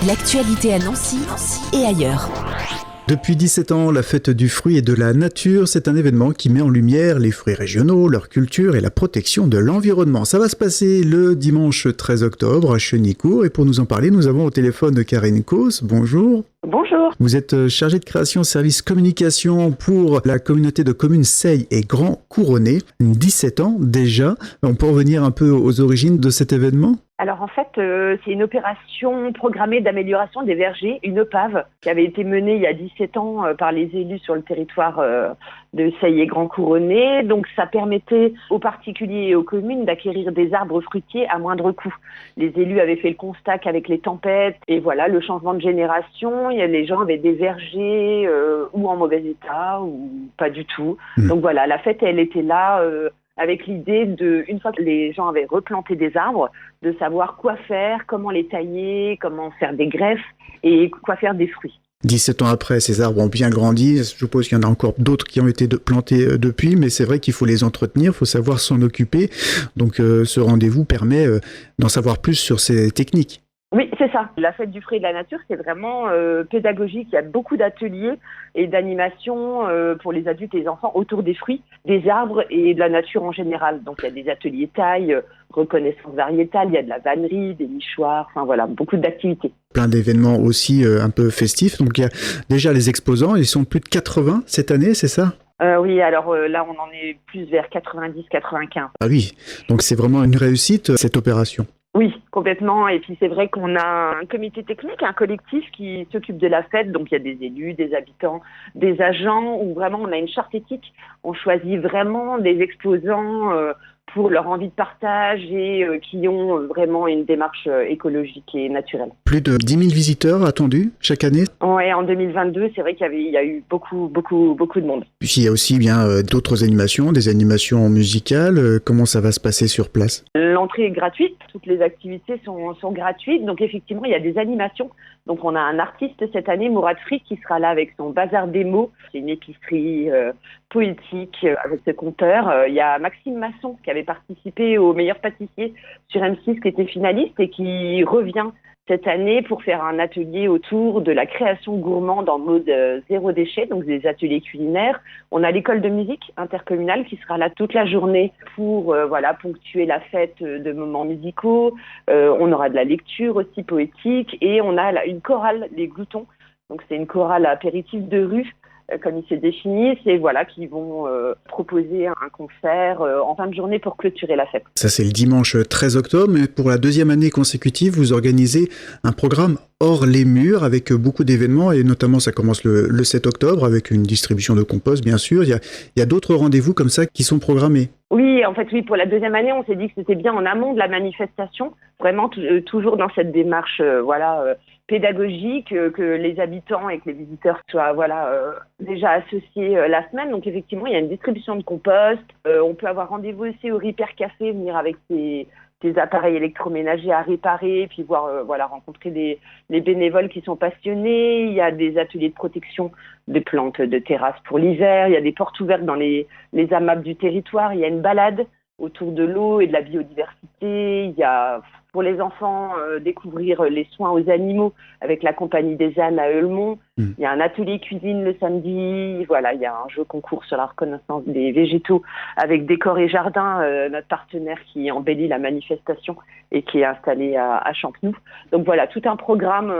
L'actualité à Nancy et ailleurs. Depuis 17 ans, la fête du fruit et de la nature, c'est un événement qui met en lumière les fruits régionaux, leur culture et la protection de l'environnement. Ça va se passer le dimanche 13 octobre à Chenicourt et pour nous en parler, nous avons au téléphone Karine Causse. Bonjour. Bonjour. Vous êtes chargée de création service communication pour la communauté de communes Seille et Grand Couronné. 17 ans déjà. On peut revenir un peu aux origines de cet événement ? Alors en fait, c'est une opération programmée d'amélioration des vergers, une OPAV, qui avait été menée il y a 17 ans par les élus sur le territoire de Seille et Grand Couronné. Donc ça permettait aux particuliers et aux communes d'acquérir des arbres fruitiers à moindre coût. Les élus avaient fait le constat qu'avec les tempêtes et voilà le changement de génération, les gens avaient des vergers ou en mauvais état ou pas du tout. Donc voilà, la fête elle était là. Avec l'idée de, une fois que les gens avaient replanté des arbres, de savoir quoi faire, comment les tailler, comment faire des greffes et quoi faire des fruits. 17 ans après, ces arbres ont bien grandi. Je suppose qu'il y en a encore d'autres qui ont été plantés depuis, mais c'est vrai qu'il faut les entretenir, il faut savoir s'en occuper. Donc ce rendez-vous permet d'en savoir plus sur ces techniques. Oui, c'est ça. La fête du fruit et de la nature, c'est vraiment pédagogique. Il y a beaucoup d'ateliers et d'animations pour les adultes et les enfants autour des fruits, des arbres et de la nature en général. Donc, il y a des ateliers taille, reconnaissance variétale, il y a de la vannerie, des nichoirs, enfin voilà, beaucoup d'activités. Plein d'événements aussi un peu festifs. Donc, il y a déjà les exposants, ils sont plus de 80 cette année, c'est ça ? Oui, alors là, on en est plus vers 90-95. Ah oui, donc c'est vraiment une réussite, cette opération. Oui, complètement. Et puis c'est vrai qu'on a un comité technique, un collectif qui s'occupe de la fête. Donc il y a des élus, des habitants, des agents, où vraiment on a une charte éthique. On choisit vraiment des exposants pour leur envie de partage et qui ont vraiment une démarche écologique et naturelle. Plus de 10 000 visiteurs attendus chaque année. Ouais, en 2022, c'est vrai qu'il y a eu beaucoup de monde. Puis il y a aussi bien d'autres animations, des animations musicales. Comment ça va se passer sur place ? L'entrée est gratuite, toutes les activités sont gratuites. Donc effectivement, il y a des animations. Donc on a un artiste cette année, Mourad Frick, qui sera là avec son bazar des mots. C'est une épicerie poétique avec ses conteurs. Il y a Maxime Masson qui avait participé au meilleur pâtissier sur M6, qui était finaliste et qui revient cette année pour faire un atelier autour de la création gourmande en mode zéro déchet, donc des ateliers culinaires. On a l'école de musique intercommunale qui sera là toute la journée pour ponctuer la fête de moments musicaux. On aura de la lecture aussi poétique et on a une chorale, les Gloutons. Donc c'est une chorale apéritif de rue, comme il s'est défini, qui vont proposer un concert en fin de journée pour clôturer la fête. Ça c'est le dimanche 13 octobre, mais pour la deuxième année consécutive, vous organisez un programme hors les murs avec beaucoup d'événements et notamment ça commence le 7 octobre avec une distribution de compost bien sûr. Il y a d'autres rendez-vous comme ça qui sont programmés. Oui, en fait, pour la deuxième année, on s'est dit que c'était bien en amont de la manifestation, vraiment toujours dans cette démarche pédagogique, que les habitants et que les visiteurs soient déjà associés la semaine. Donc effectivement, il y a une distribution de compost. On peut avoir rendez-vous aussi au Repair Café, venir avec ses appareils électroménagers à réparer, puis rencontrer les bénévoles qui sont passionnés. Il y a des ateliers de protection des plantes de terrasse pour l'hiver. Il y a des portes ouvertes dans les AMAP du territoire. Il y a une balade autour de l'eau et de la biodiversité. Il y a pour les enfants découvrir les soins aux animaux avec la compagnie des ânes à Eulemont. Il y a un atelier cuisine le samedi. Il y a un jeu concours sur la reconnaissance des végétaux avec Décor et Jardin, notre partenaire qui embellit la manifestation et qui est installé à Champenoux. Donc voilà, tout un programme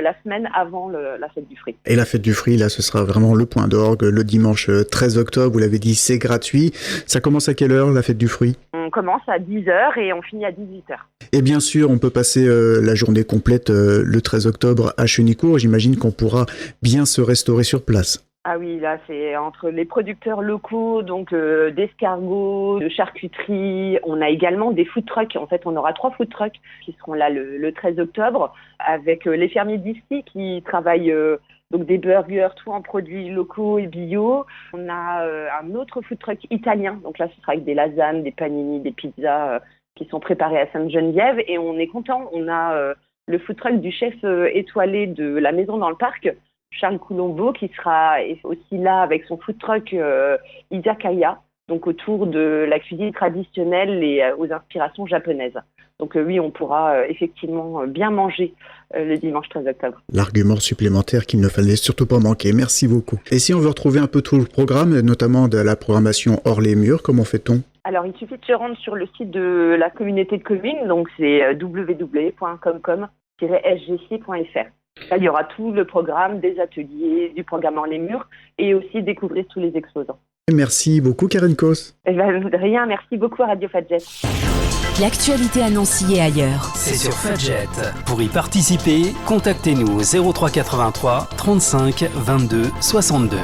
la semaine avant la fête du fruit. Et la fête du fruit, là, ce sera vraiment le point d'orgue le dimanche 13 octobre. Vous l'avez dit, c'est gratuit. Ça commence à quelle heure, la fête du fruit ? On commence à 10h et on finit à 18h. Et bien sûr, on peut passer la journée complète le 13 octobre à Chenicourt. J'imagine qu'on pourra bien se restaurer sur place. Ah oui, là, c'est entre les producteurs locaux, donc d'escargots, de charcuterie. On a également des food trucks. En fait, on aura 3 food trucks qui seront là le 13 octobre avec les fermiers d'ici qui travaillent donc des burgers, tout en produits locaux et bio. On a un autre food truck italien. Donc là, ce sera avec des lasagnes, des panini, des pizzas qui sont préparés à Sainte-Geneviève. Et on est content. On a le food truck du chef étoilé de la Maison dans le Parc, Charles Coulombeau, qui sera aussi là avec son food truck izakaya, donc autour de la cuisine traditionnelle et aux inspirations japonaises. Donc oui, on pourra effectivement bien manger le dimanche 13 octobre. L'argument supplémentaire qu'il ne fallait surtout pas manquer. Merci beaucoup. Et si on veut retrouver un peu tout le programme, notamment de la programmation hors les murs, comment fait-on ? Alors, il suffit de se rendre sur le site de la communauté de communes, donc c'est www.comcom-sgc.fr. Là, il y aura tout le programme, des ateliers, du programme hors les murs et aussi découvrir tous les exposants. Merci beaucoup, Karen Cos. Rien, merci beaucoup à Radio Fadjet. L'actualité à Nancy et ailleurs. C'est sur Fadjet. Pour y participer, contactez-nous au 03 83 35 22 62.